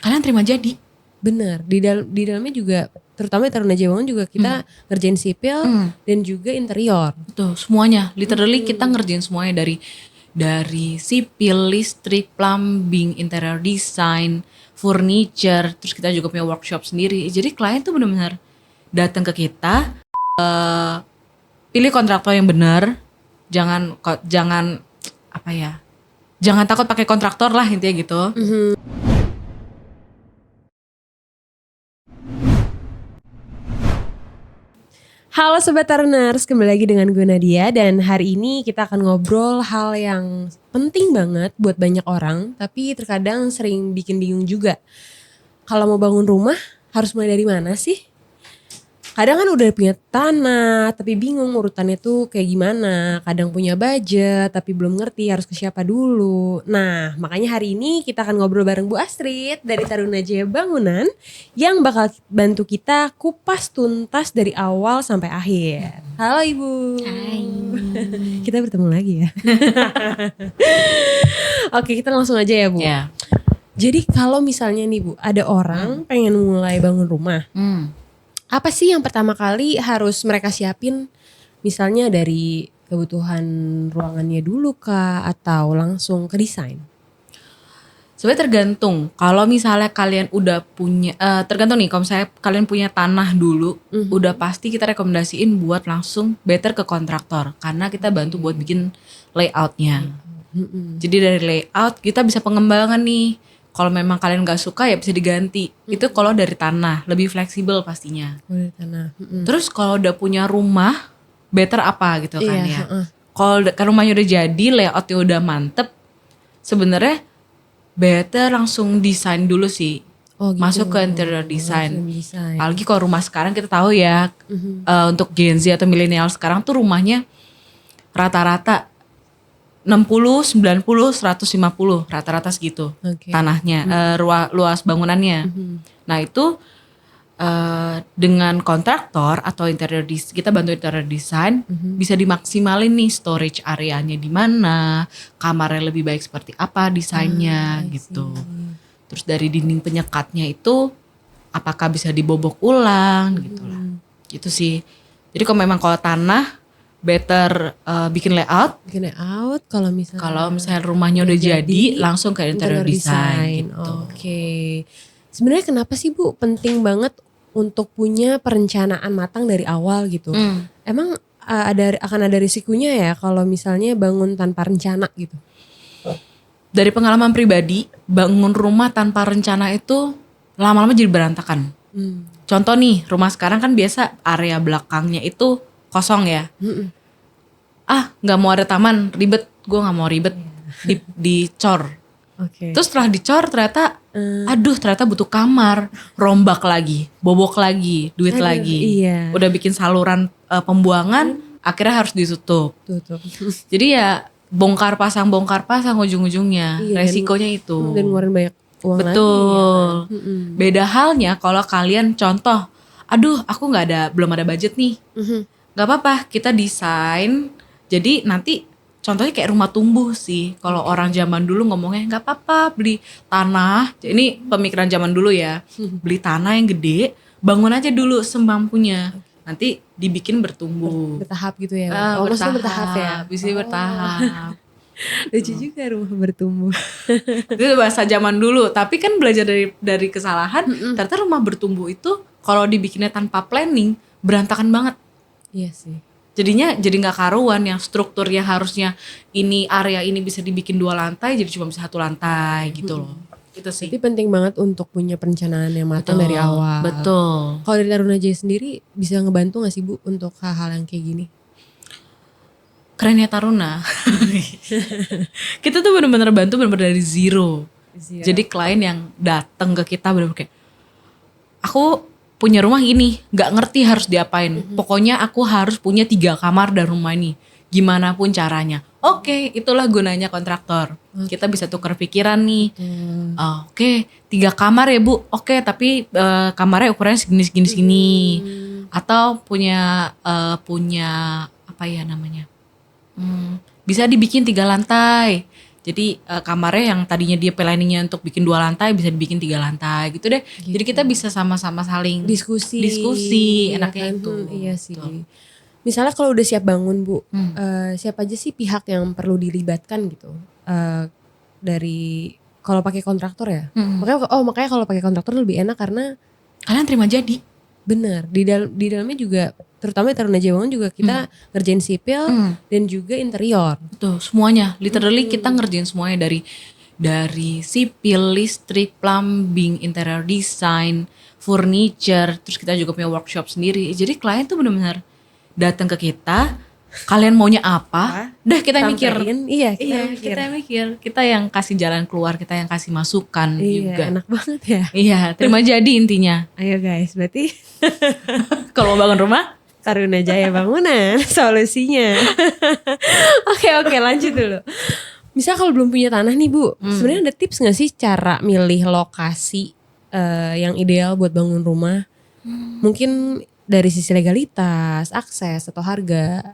kalian terima jadi. Bener, di dalamnya juga terutama di Taruna Jaya Bangun juga kita ngerjain sipil dan juga interior. Betul, semuanya. Literally kita ngerjain semuanya dari sipil, listrik, plumbing, interior design, furniture, terus kita juga punya workshop sendiri. Jadi klien tuh benar-benar datang ke kita, pilih kontraktor yang benar, jangan apa ya? Jangan takut pakai kontraktor lah intinya gitu. Halo Sobat Taruners, kembali lagi dengan gue Nadia. Dan hari ini kita akan ngobrol hal yang penting banget buat banyak orang, tapi terkadang sering bikin bingung juga. Kalau mau bangun rumah, harus mulai dari mana sih? Kadang kan udah punya tanah, tapi bingung urutannya tuh kayak gimana. Kadang punya budget, tapi belum ngerti harus ke siapa dulu. Nah, makanya hari ini kita akan ngobrol bareng Bu Astrid dari Taruna Jaya Bangunan yang bakal bantu kita kupas tuntas dari awal sampai akhir. Halo Ibu. Hai. Kita bertemu lagi ya. Oke, kita langsung aja ya Bu. Ya. Jadi kalau misalnya nih Bu, ada orang pengen mulai bangun rumah. Apa sih yang pertama kali harus mereka siapin? Misalnya dari kebutuhan ruangannya dulu kah atau langsung ke desain? Sebenarnya tergantung. Kalau misalnya kalian udah punya, tergantung nih. Kalau misalnya kalian punya tanah dulu, udah pasti kita rekomendasiin buat langsung better ke kontraktor, karena kita bantu buat bikin layoutnya. Jadi dari layout kita bisa pengembangan nih. Kalau memang kalian nggak suka ya bisa diganti. Itu kalau dari tanah lebih fleksibel pastinya. Dari tanah. Terus kalau udah punya rumah, better apa gitu kan Iya, ya. Kalau rumahnya udah jadi, layoutnya udah mantep, sebenarnya better langsung desain dulu sih. Oh, gitu. Masuk ke interior design. Langsung desain. Apalagi kalau rumah sekarang kita tahu ya, untuk Gen Z atau milenial sekarang tuh rumahnya rata-rata 60, 90, 150 rata-rata segitu. Oke. Tanahnya, luas bangunannya. Nah itu dengan kontraktor atau kita bantu interior design, bisa dimaksimalin nih storage areanya di mana, kamarnya lebih baik seperti apa desainnya gitu. Terus dari dinding penyekatnya itu apakah bisa dibobok ulang gitu lah. Itu sih. Jadi kalau tanah better bikin layout. Bikin layout kalau misalnya rumahnya udah jadi langsung ke interior design gitu. Oke. Sebenarnya kenapa sih Bu penting banget untuk punya perencanaan matang dari awal gitu? Emang akan ada risikonya ya kalau misalnya bangun tanpa rencana gitu? Dari pengalaman pribadi, bangun rumah tanpa rencana itu lama-lama jadi berantakan. Contoh nih, rumah sekarang kan biasa area belakangnya itu kosong ya. Nggak mau ada taman, ribet. Gue nggak mau ribet, dicor. Oke. Terus setelah dicor ternyata, ternyata butuh kamar, rombak lagi, bobok lagi, duit lagi. Iya. Udah bikin saluran pembuangan, akhirnya harus ditutup. Tutup. Jadi ya bongkar pasang ujung-ujungnya, resikonya itu. Dan ngeluarin banyak uang lagi. Betul. Beda halnya kalau kalian contoh, aku belum ada budget nih. Gak apa-apa, kita desain. Jadi nanti contohnya kayak rumah tumbuh sih. Kalau orang zaman dulu ngomongnya gak apa-apa beli tanah. Ini pemikiran zaman dulu ya. Beli tanah yang gede, bangun aja dulu semampunya. Nanti dibikin bertumbuh. Bertahap gitu ya. Maksudnya bertahap ya. Bisa bertahap. Lucu juga rumah bertumbuh. Itu bahasa zaman dulu. Tapi kan belajar dari kesalahan. Ternyata rumah bertumbuh itu kalau dibikinnya tanpa planning berantakan banget. Iya sih. Jadinya jadi nggak karuan, yang strukturnya harusnya ini area ini bisa dibikin 2 lantai jadi cuma bisa 1 lantai gitu loh. Itu sih. Jadi penting banget untuk punya perencanaan yang matang dari awal. Betul. Kalau dari Taruna Jaya sendiri bisa ngebantu nggak sih Bu untuk hal-hal yang kayak gini? Kerennya Taruna. Kita tuh benar-benar bantu benar-benar dari zero. Jadi klien yang datang ke kita benar-benar kayak, aku punya rumah ini, gak ngerti harus diapain. Pokoknya aku harus punya 3 kamar dan rumah ini. Gimana pun caranya. Oke, itulah gunanya kontraktor. Kita bisa tukar pikiran nih. Oke, 3 kamar ya Bu. Oke, tapi kamarnya ukurannya segini. Atau punya apa ya namanya? Bisa dibikin 3 lantai. Jadi kamarnya yang tadinya dia planningnya untuk bikin 2 lantai bisa dibikin 3 lantai gitu deh. Jadi kita bisa sama-sama saling Diskusi iya enaknya kan? itu. Iya sih. Betul. Misalnya kalau udah siap bangun Bu, siapa aja sih pihak yang perlu dilibatkan gitu? Dari kalau pakai kontraktor ya, makanya kalau pakai kontraktor lebih enak karena Kalian terima jadi. benar di dalamnya juga, terutama di Taruna Jaya Bangun juga kita ngerjain sipil dan juga interior. Betul, semuanya. Literally kita ngerjain semuanya dari sipil, listrik, plumbing, interior design, furniture, terus kita juga punya workshop sendiri. Jadi klien tuh benar-benar datang ke kita, kalian maunya apa? Dah kita mikir. Sampein, iya Kita mikir. Kita yang kasih jalan keluar, kita yang kasih masukan Iya, juga. enak banget ya. Iya, terima jadi intinya. Ayo guys, berarti Kalau mau bangun rumah, Taruna Jaya Bangunan solusinya. Oke, lanjut dulu. Misal kalau belum punya tanah nih Bu, sebenarnya ada tips gak sih cara milih lokasi yang ideal buat bangun rumah? Mungkin dari sisi legalitas, akses, atau harga.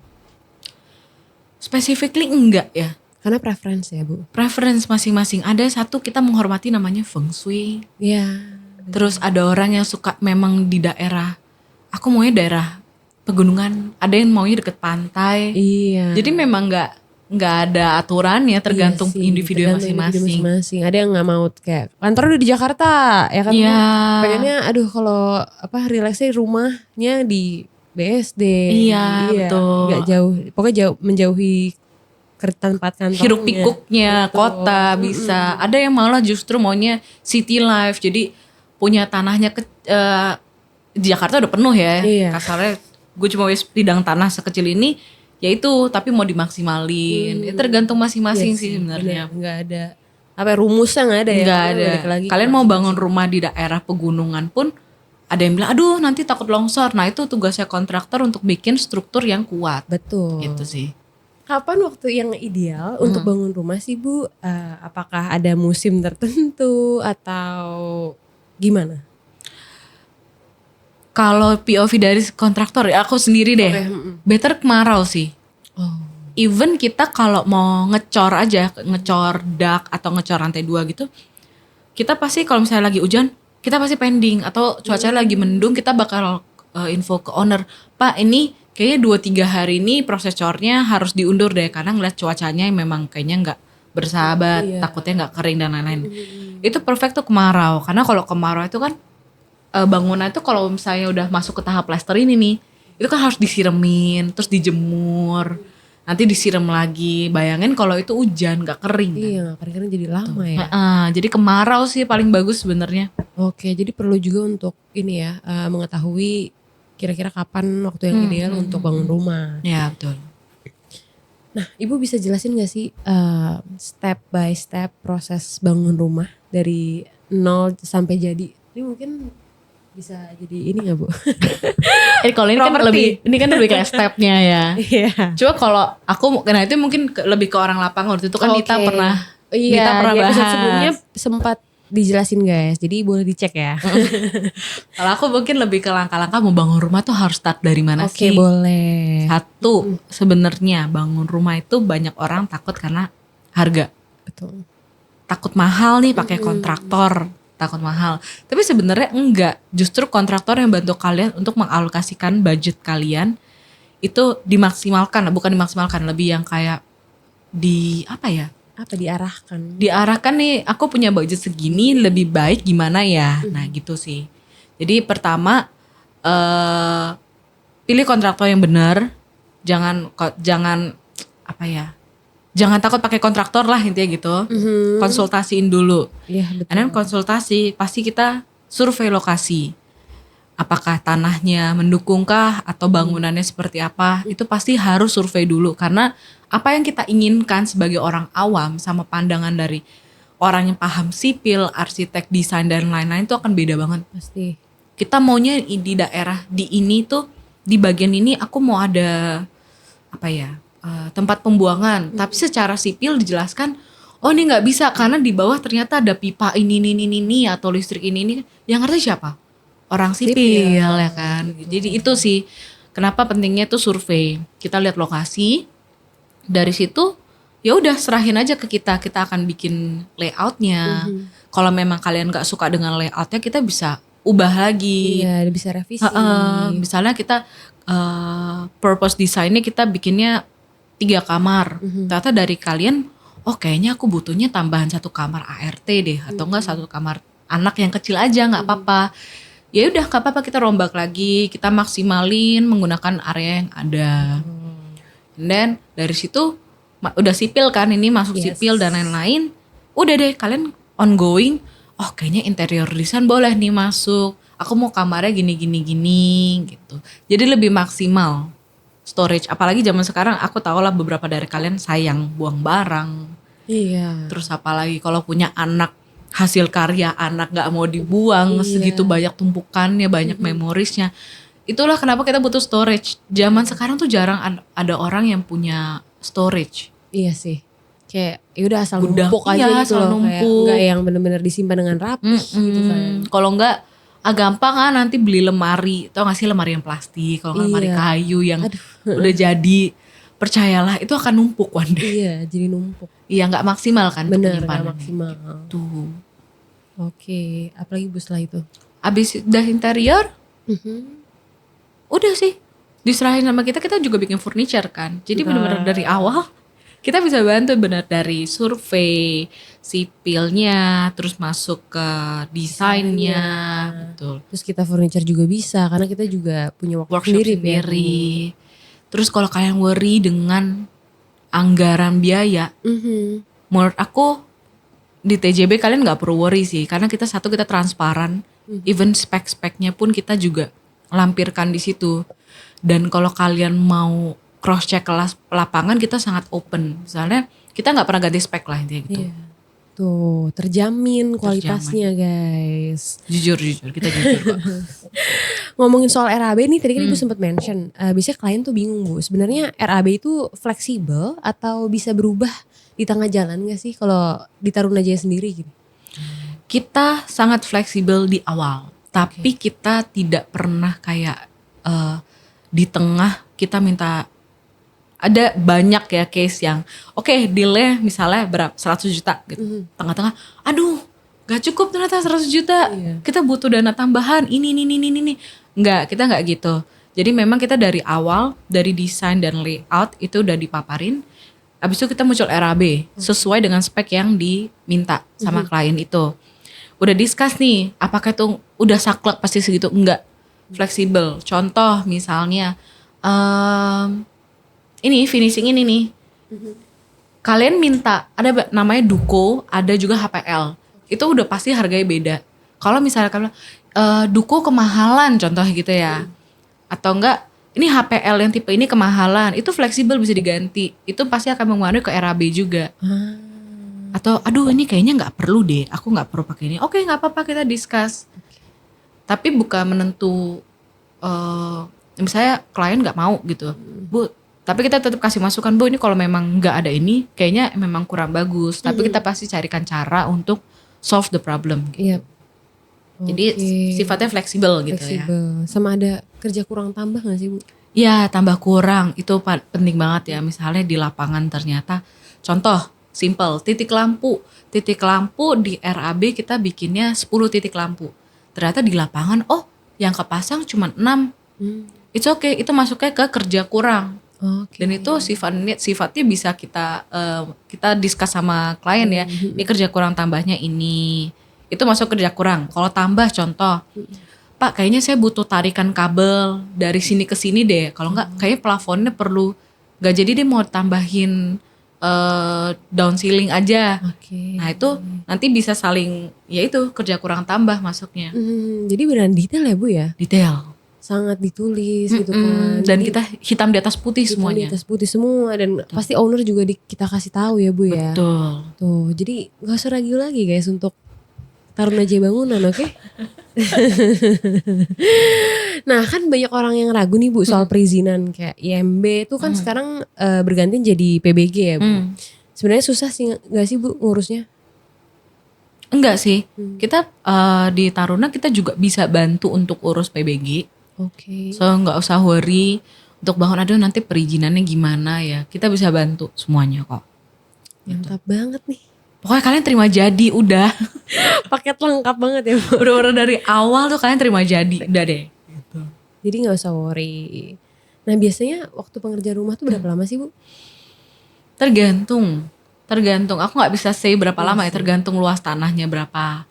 specifically enggak ya. Karena preference ya Bu. Preference masing-masing. Ada satu kita menghormati namanya feng shui. Iya. Terus ada orang yang suka memang di daerah, aku maunya daerah pegunungan, ada yang maunya deket pantai. Iya. Jadi memang nggak ada aturan ya, tergantung Iya sih, individu tergantung individu masing-masing. masing-masing. Ada yang nggak mau kayak kantor udah di Jakarta ya kan. Iya. Pengennya aduh kalau relaksnya rumahnya di BSD. Iya, betul. Nggak jauh, pokoknya menjauhi tempat kantornya. Hiruk pikuknya Betul. kota bisa. Ada yang malah justru maunya city life. Jadi punya tanahnya di Jakarta udah penuh ya. Iya. Kasarnya gue cuma wis bidang tanah sekecil ini, ya itu, tapi mau dimaksimalin. Ya, tergantung masing-masing Iya sih sebenarnya. Nggak ada rumusnya nggak ada ya. Nggak Karena ada. balik lagi Kalian mau bangun rumah di daerah pegunungan pun ada yang bilang, aduh nanti takut longsor. Nah itu tugasnya kontraktor untuk bikin struktur yang kuat. betul. Gitu sih. Kapan waktu yang ideal untuk bangun rumah sih Bu? Apakah ada musim tertentu atau gimana? Kalau POV dari kontraktor ya aku sendiri deh. Better kemarau sih. Oh. Even kita kalau mau ngecor aja, ngecor dak atau ngecor lantai 2 gitu, kita pasti kalau misalnya lagi hujan, kita pasti pending. Atau cuacanya lagi mendung, kita bakal info ke owner, Pak ini kayaknya 2-3 hari ini proses cornya harus diundur deh. Karena ngeliat cuacanya yang memang kayaknya nggak bersahabat, takutnya nggak kering dan lain-lain. Itu perfect tuh kemarau. Karena kalau kemarau itu kan bangunan itu kalau misalnya udah masuk ke tahap plaster ini nih, itu kan harus disiremin, terus dijemur, nanti disiram lagi. Bayangin kalau itu hujan nggak kering kan. Iya, kadang-kadang jadi lama ya. Jadi kemarau sih paling bagus sebenarnya. Oke, jadi perlu juga untuk ini ya, mengetahui kira-kira kapan waktu yang ideal untuk bangun rumah. Ya betul. Nah, Ibu bisa jelasin gak sih step by step proses bangun rumah dari nol sampai jadi? Ini mungkin bisa jadi ini gak Bu? Kalau ini kan lebih kayak stepnya ya. Iya. Coba kalau aku, nah itu mungkin lebih ke orang lapangan. Waktu itu kan Nita pernah Iya, Nita pernah di episode bahas. sebelumnya sempat dijelasin guys, jadi boleh dicek ya. Kalau aku mungkin lebih ke langkah-langkah mau bangun rumah tuh harus start dari mana Oke, sih? boleh. Satu, sebenarnya bangun rumah itu banyak orang takut karena harga. Betul. Takut mahal nih pakai kontraktor, takut mahal. Tapi sebenarnya enggak. Justru kontraktor yang bantu kalian untuk mengalokasikan budget kalian itu dimaksimalkan, bukan dimaksimalkan, lebih yang kayak Apa diarahkan? diarahkan nih, aku punya budget segini, lebih baik gimana ya. Nah gitu sih. Jadi pertama pilih kontraktor yang benar. Jangan jangan takut pakai kontraktor lah intinya gitu. Konsultasiin dulu. Iya, betul. And then konsultasi, pasti kita survei lokasi. Apakah tanahnya mendukungkah atau bangunannya seperti apa? Itu pasti harus survei dulu, karena apa yang kita inginkan sebagai orang awam sama pandangan dari orang yang paham sipil, arsitek, desain dan lain-lain itu akan beda banget. Pasti. Kita maunya di daerah di ini tuh, di bagian ini aku mau ada tempat pembuangan, tapi secara sipil dijelaskan, oh ini nggak bisa karena di bawah ternyata ada pipa ini atau listrik ini. Yang ngerti siapa? Orang sipil ya kan. Jadi itu sih kenapa pentingnya tuh survei. Kita lihat lokasi, dari situ ya udah serahin aja ke kita akan bikin layoutnya. Kalau memang kalian nggak suka dengan layoutnya, kita bisa ubah lagi. Iya, bisa revisi. Misalnya kita purpose desainnya kita bikinnya 3 kamar. Ternyata dari kalian, oh kayaknya aku butuhnya tambahan 1 kamar ART deh, atau enggak 1 kamar anak yang kecil aja, nggak apa-apa. Ya udah nggak apa-apa, kita rombak lagi, kita maksimalin menggunakan area yang ada. And then dari situ udah sipil kan, ini masuk sipil dan lain-lain. Udah deh kalian ongoing. Oh kayaknya interior design boleh nih masuk. Aku mau kamarnya gini gitu. Jadi lebih maksimal storage. Apalagi zaman sekarang aku tahu lah beberapa dari kalian sayang buang barang. Iya. Terus apalagi kalau punya anak, hasil karya anak gak mau dibuang, segitu banyak tumpukannya, banyak memorisnya. Itulah kenapa kita butuh storage. Zaman sekarang tuh jarang ada orang yang punya storage. Iya sih. Kayak yaudah asal Gudang, numpuk aja gitu asal loh. numpuk. Kayak enggak yang benar-benar disimpan dengan rapi gitu kan. Kalau enggak gampang kan nanti beli lemari. Tau gak sih lemari yang plastik, kalau lemari kayu yang udah jadi, percayalah itu akan numpuk one day. Iya, jadi numpuk. Iya, gak maksimal kan. Bener, gak maksimal. Tuh. Oke, apalagi Bu setelah itu? Abis udah interior, udah sih diserahin sama kita juga bikin furniture kan. Jadi benar-benar dari awal kita bisa bantu, benar dari survei, sipilnya, terus masuk ke desainnya, betul. Terus kita furniture juga bisa karena kita juga punya Workshop sendiri. Terus kalau kalian worry dengan anggaran biaya, menurut aku di TJB kalian nggak perlu worry sih, karena kita transparan, even spek-speknya pun kita juga lampirkan di situ. Dan kalau kalian mau cross check lapangan, kita sangat open. Misalnya kita nggak pernah ganti spek lah intinya gitu. Iya. Tuh terjamin kualitasnya guys. Jujur kita jujur kok. Ngomongin soal RAB nih, tadi kan Ibu sempat mention, biasanya klien tuh bingung Bu, sebenarnya RAB itu fleksibel atau bisa berubah di tengah jalan gak sih kalau di Taruna Jaya sendiri gitu? Kita sangat fleksibel di awal, tapi kita tidak pernah kayak di tengah kita minta. Ada banyak ya case yang deal-nya misalnya berapa 100 juta gitu. Tengah-tengah aduh gak cukup ternyata 100 juta. Kita butuh dana tambahan ini. Enggak, kita enggak gitu. Jadi memang kita dari awal, dari desain dan layout itu udah dipaparin. Habis itu kita muncul RAB sesuai dengan spek yang diminta sama klien itu. Udah discuss nih, apakah itu udah saklek pasti segitu? Enggak, fleksibel. Contoh misalnya ini finishing ini nih. Kalian minta ada namanya Duko, ada juga HPL. Itu udah pasti harganya beda. Kalau misalnya kalian Duko kemahalan contoh gitu ya. Atau enggak ini HPL yang tipe ini kemahalan, itu fleksibel bisa diganti. Itu pasti akan mengaruhi ke RAB juga. Atau aduh ini kayaknya nggak perlu deh, aku nggak perlu pakai ini. Oke, nggak apa-apa, kita discuss. Tapi bukan menentu misalnya klien nggak mau gitu, Bu. Tapi kita tetap kasih masukan, Bu, ini kalau memang nggak ada ini, kayaknya memang kurang bagus. Tapi kita pasti carikan cara untuk solve the problem. Gitu. Iya. Jadi sifatnya fleksibel gitu ya. Sama ada kerja kurang tambah gak sih Bu? Ya tambah kurang, itu penting banget ya. Misalnya di lapangan ternyata, contoh simple, titik lampu di RAB kita bikinnya 10 titik lampu. Ternyata di lapangan, yang kepasang cuma 6. It's okay, itu masuknya ke kerja kurang. Dan itu sifatnya bisa kita discuss sama klien ya. Ini kerja kurang tambahnya ini. Itu masuk kerja kurang. Kalau tambah contoh, Pak kayaknya saya butuh tarikan kabel dari sini ke sini deh. Kalau enggak kayaknya plafonnya perlu, enggak jadi deh mau tambahin down ceiling aja. Nah itu nanti bisa saling, ya itu kerja kurang tambah masuknya. Jadi beneran detail ya Bu ya? Detail. Sangat ditulis gitu kan. Dan kita hitam di atas putih semuanya. Di atas putih semua, dan pasti owner juga kita kasih tahu ya Bu ya. Betul. Tuh, jadi gak usah ragu lagi guys untuk Taruna Jaya Bangunan, oke? Nah kan banyak orang yang ragu nih Bu soal perizinan kayak IMB itu kan sekarang berganti jadi PBG ya Bu. Sebenarnya susah sih gak sih Bu ngurusnya? Enggak sih, kita di Taruna kita juga bisa bantu untuk urus PBG. So nggak usah worry untuk bangun, aduh nanti perizinannya gimana ya. Kita bisa bantu semuanya kok. Mantap banget nih. Pokoknya kalian terima jadi udah. Paket lengkap banget ya Bu. Bener-bener dari awal tuh kalian terima jadi. Udah deh. Gitu. Jadi gak usah worry. Nah biasanya waktu pengerjaan rumah tuh berapa lama sih Bu? Tergantung. Aku nggak bisa say berapa lama ya. Tergantung luas tanahnya berapa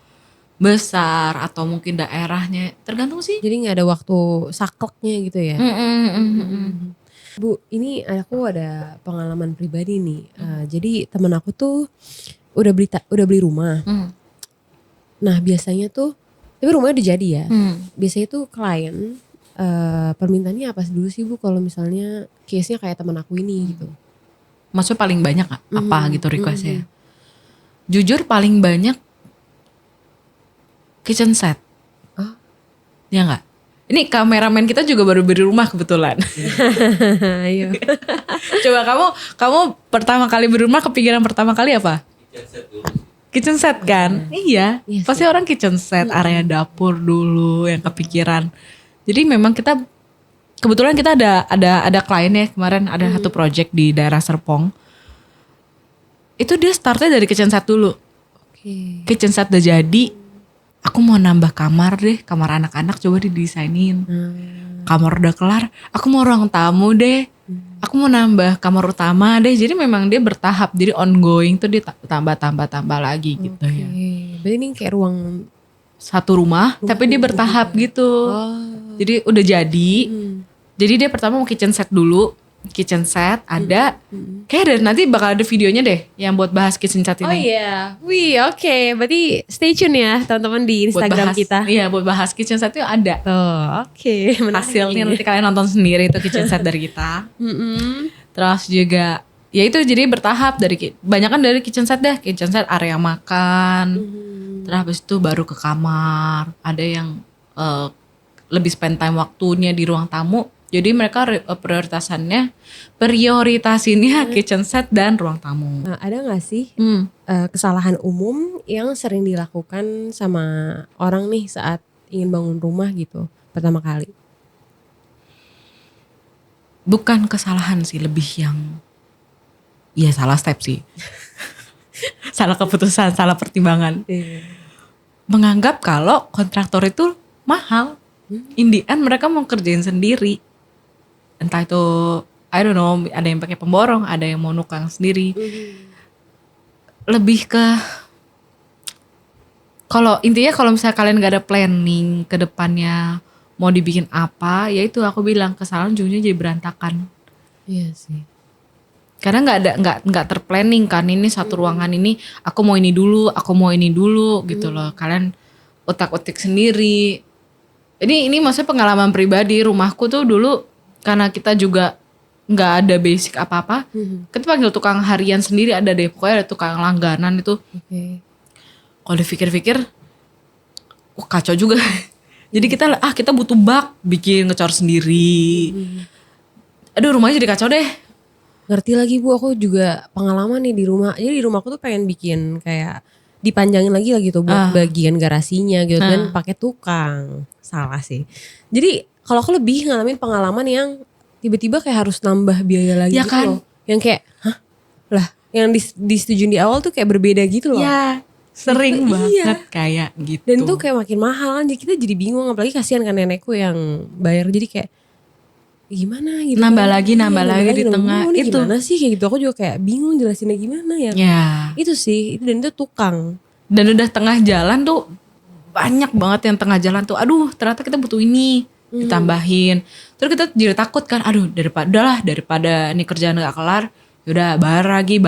besar atau mungkin daerahnya. Tergantung sih. Jadi gak ada waktu sakleknya gitu ya? Bu, ini aku ada pengalaman pribadi nih. Jadi teman aku tuh udah beli rumah. Nah biasanya tuh, tapi rumahnya udah jadi ya. Biasanya tuh klien permintaannya apa dulu sih Bu? Kalau misalnya case-nya kayak teman aku ini gitu. Maksudnya paling banyak gak? Apa gitu requestnya? Jujur paling banyak kitchen set. Ya gak? Ini kameramen kita juga baru beli rumah kebetulan. Ayo. Coba kamu pertama kali beli rumah kepikiran pertama kali apa? Kitchen set kan? Iya. Pasti orang kitchen set, area dapur dulu yang kepikiran. Jadi memang kita kebetulan kita ada kliennya kemarin ada satu project di daerah Serpong. Itu dia startnya dari kitchen set dulu. Kitchen set udah jadi. Aku mau nambah kamar deh, kamar anak-anak coba didesainin. Kamar udah kelar, aku mau ruang tamu deh. Aku mau nambah kamar utama deh. Jadi memang dia bertahap, jadi ongoing tuh dia tambah lagi gitu ya. Berarti ini kayak ruang satu rumah, tapi dia bertahap gitu. Jadi udah jadi. Jadi dia pertama mau kitchen set dulu. Kitchen set ada. Kayak nanti bakal ada videonya deh yang buat bahas kitchen set ini. Oh iya. Wih oke. Berarti stay tune ya teman-teman di Instagram kita. Iya buat bahas kitchen set itu ada. Tuh oke. Hasilnya nanti kalian nonton sendiri itu kitchen set dari kita. Terus juga ya itu jadi bertahap banyakan dari kitchen set deh. Kitchen set area makan. Terus habis itu baru ke kamar. Ada yang lebih spend time waktunya di ruang tamu. Jadi mereka prioritasinnya kitchen set dan ruang tamu. Ada gak sih kesalahan umum yang sering dilakukan sama orang nih saat ingin bangun rumah gitu pertama kali? Bukan kesalahan sih, lebih yang ya salah step sih. Salah keputusan, salah pertimbangan. Menganggap kalau kontraktor itu mahal. In the end mereka mau kerjain sendiri. Entah itu I don't know, ada yang pakai pemborong, ada yang mau nukang sendiri. Lebih ke intinya kalau misalnya kalian gak ada planning ke depannya mau dibikin apa, ya itu aku bilang kesalahan ujungnya jadi berantakan. Iya sih. Karena nggak terplanning kan, ini satu ruangan ini aku mau ini dulu gitu loh. Kalian utak-utik sendiri. Ini maksudnya pengalaman pribadi. Rumahku tuh dulu karena kita juga nggak ada basic apa-apa, kita panggil tukang harian sendiri ada deh. Pokoknya ada tukang langganan itu. Kalau dipikir-pikir, kacau juga. Jadi kita butuh bak bikin ngecor sendiri. Aduh rumahnya jadi kacau deh. Ngerti lagi Bu, aku juga pengalaman nih di rumah. Jadi di rumahku tuh pengen bikin kayak dipanjangin lagi gitu buat bagian garasinya gitu kan pakai tukang. Salah sih. Jadi kalau aku lebih ngalamin pengalaman yang tiba-tiba kayak harus nambah biaya lagi ya gitu kan? loh. Yang kayak lah yang disetujuin di awal tuh kayak berbeda gitu loh. Ya sering banget kayak gitu. Dan tuh kayak makin mahal kan, jadi kita jadi bingung. Apalagi kasihan kan nenekku yang bayar, jadi kayak gimana gitu. Nambah lagi di tengah itu. Gimana sih kayak gitu, aku juga kayak bingung jelasinnya gimana ya. Itu sih, dan itu tukang. Dan udah tengah jalan tuh banyak banget yang tengah jalan tuh. Aduh ternyata kita butuh ini. Ditambahin. Terus kita jadi takut kan, aduh daripada ini kerjaan gak kelar, yaudah bayar lagi.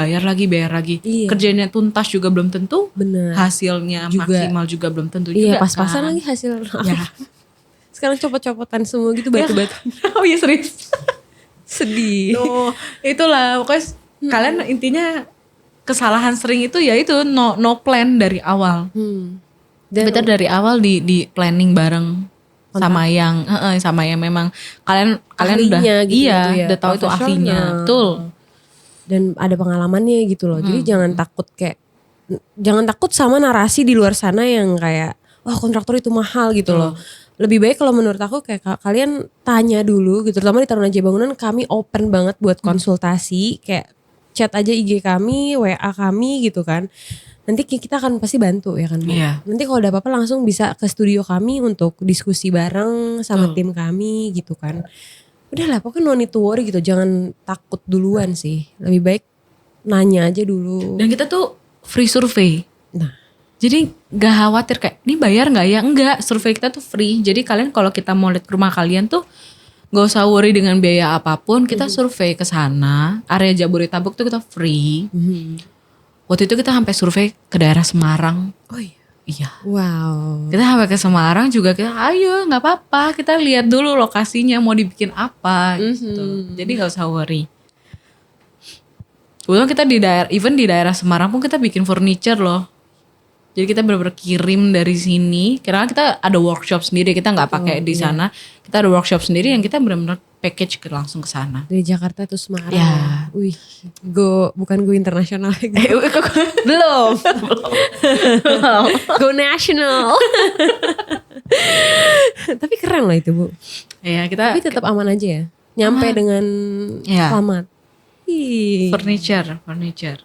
Kerjanya tuntas juga belum tentu. Bener. Hasilnya juga, maksimal juga belum tentu juga. Iya pas-pasan lagi hasil. Ya. Sekarang copot-copotan semua gitu batu-batu. Oh iya serius. Sedih. Itulah pokoknya kalian intinya kesalahan sering itu ya itu no plan dari awal. Better dari awal di planning bareng sama yang memang kalian udah gitu, udah tahu itu ahlinya. Betul. Dan ada pengalamannya gitu loh. Jadi jangan takut sama narasi di luar sana yang kayak kontraktor itu mahal gitu loh. Lebih baik kalau menurut aku kayak kalian tanya dulu gitu. Terutama di Taruna Jaya Bangunan kami open banget buat konsultasi. Kayak chat aja IG kami, WA kami gitu kan. Nanti kita akan pasti bantu ya kan Bu. Iya. Nanti kalau ada apa-apa langsung bisa ke studio kami untuk diskusi bareng sama tim kami gitu kan. Udahlah pokoknya no need to worry gitu. Jangan takut duluan sih. Lebih baik nanya aja dulu. Dan kita tuh free survey. Nah, Jadi gak khawatir kayak ini bayar gak ya? Enggak, survei kita tuh free. Jadi kalian kalau kita mau lihat ke rumah kalian tuh gak usah worry dengan biaya apapun. Kita survei ke sana. Area Jabodetabek tuh kita free. Waktu itu kita sampai survei ke daerah Semarang. oh iya. Iya. Wow. Kita sampai ke Semarang juga kita ayo gak apa-apa. Kita lihat dulu lokasinya mau dibikin apa gitu. Jadi gak usah worry. Kebetulan kita even di daerah Semarang pun kita bikin furniture loh. Jadi kita benar-benar kirim dari sini. Karena kita ada workshop sendiri, kita nggak pakai di sana. Kita ada workshop sendiri yang kita benar-benar package langsung ke sana. Dari Jakarta tuh Semarang. Ya. Wih, bukan go internasional lagi. Belum. Go national. Tapi keren lah itu Bu. Ya kita Tapi tetap aman aja ya. Nyampe dengan Ya. selamat. Ih. furniture.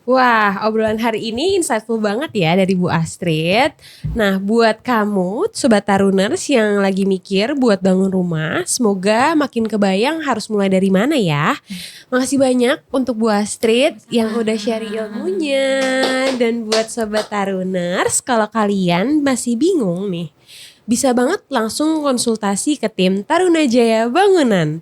Wah, obrolan hari ini insightful banget ya dari Bu Astrid. Nah, buat kamu Sobat Taruners yang lagi mikir buat bangun rumah, semoga makin kebayang harus mulai dari mana ya. Makasih banyak untuk Bu Astrid yang udah share ilmunya. Dan buat Sobat Taruners, kalau kalian masih bingung nih, bisa banget langsung konsultasi ke tim Taruna Jaya Bangunan.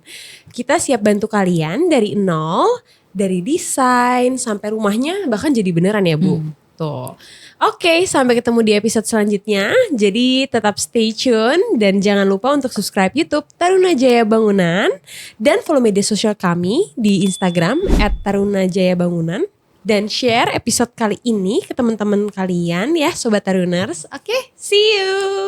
Kita siap bantu kalian dari nol, dari desain sampai rumahnya bahkan jadi beneran ya Bu. Tuh. Oke, sampai ketemu di episode selanjutnya. Jadi tetap stay tune dan jangan lupa untuk subscribe YouTube Taruna Jaya Bangunan dan follow media sosial kami di Instagram @tarunajayabangunan dan share episode kali ini ke teman-teman kalian ya Sobat Taruners. Oke, see you.